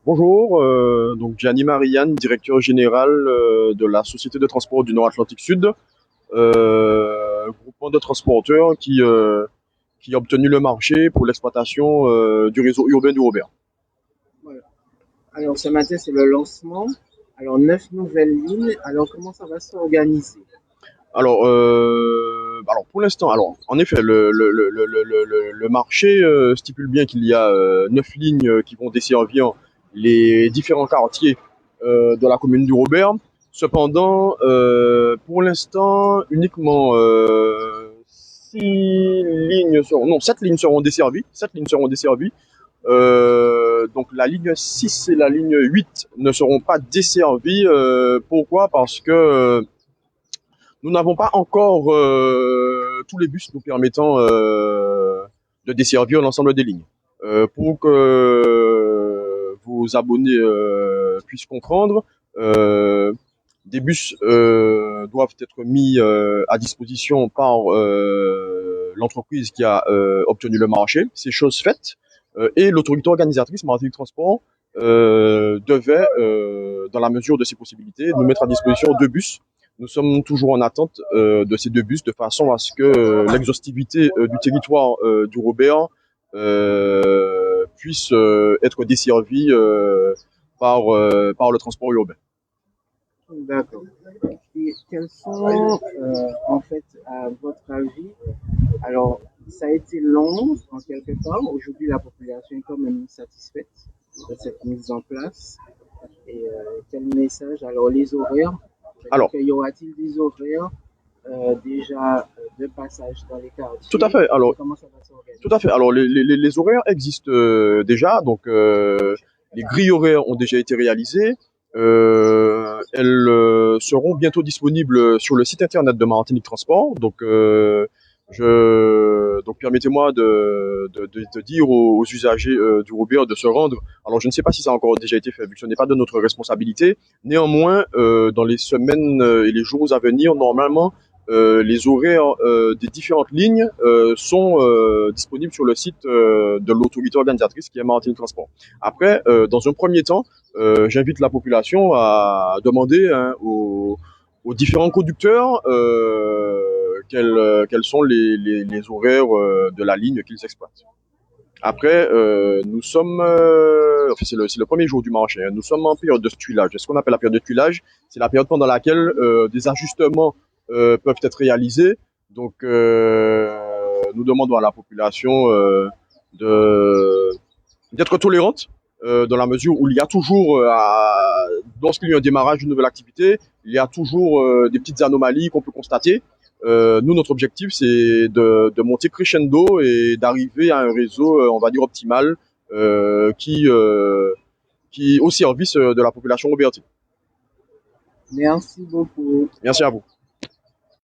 Bonjour, donc Gianni Marianne, directeur général de la Société de transport du Nord-Atlantique Sud, groupement de transporteurs qui a obtenu le marché pour l'exploitation du réseau urbain du Robert. Voilà. Alors, ce matin, c'est le lancement. Alors, 9 nouvelles lignes. Alors, comment ça va s'organiser? Alors pour l'instant, alors en effet, le marché stipule bien qu'il y a 9 lignes qui vont desservir les différents quartiers de la commune du Robert. Cependant, pour l'instant, uniquement 7 lignes seront desservies. 7 lignes seront desservies. Donc la ligne 6 et la ligne 8 ne seront pas desservies. Pourquoi? Parce que nous n'avons pas encore tous les bus nous permettant de desservir l'ensemble des lignes. Pour que vos abonnés puissent comprendre, des bus doivent être mis à disposition par l'entreprise qui a obtenu le marché. C'est chose faite. Et l'autorité organisatrice, Martinique Transport, devait, dans la mesure de ses possibilités, nous mettre à disposition 2 bus. Nous sommes toujours en attente de ces 2 bus de façon à ce que l'exhaustivité du territoire du Robert puisse être desservie par le transport urbain. D'accord. Et quels sont, en fait, à votre avis, alors, ça a été long en quelque part. Aujourd'hui, la population est quand même satisfaite de cette mise en place. Et quel message? Alors, les horaires, c'est-à-dire Alors, qu'il y aura-t-il des horaires déjà de passage dans les tout à quartiers? fait. Et Alors, comment ça va tout à s'organiser? fait. Alors, les horaires existent déjà. Donc, les grilles horaires ont déjà été réalisées. Elles seront bientôt disponibles sur le site internet de Martinique Transport. Donc permettez-moi de dire aux usagers du Robert de se rendre. Alors, je ne sais pas si ça a encore déjà été fait, vu que ce n'est pas de notre responsabilité. Néanmoins, dans les semaines et les jours à venir, normalement, les horaires des différentes lignes sont disponibles sur le site de l'autorité organisatrice qui est Martinique Transport. Après, dans un premier temps, j'invite la population à demander aux différents conducteurs quels sont les horaires de la ligne qu'ils exploitent. Après, nous sommes, enfin, c'est le premier jour du marché, hein. Nous sommes en période de tuilage. Ce qu'on appelle la période de tuilage, c'est la période pendant laquelle des ajustements peuvent être réalisés. Donc, nous demandons à la population de d'être tolérante dans la mesure où il y a toujours, lorsqu'il y a un démarrage d'une nouvelle activité, il y a toujours des petites anomalies qu'on peut constater. Nous, notre objectif, c'est de monter crescendo et d'arriver à un réseau, on va dire, optimal qui est au service de la population robertine. Merci beaucoup. Merci à vous.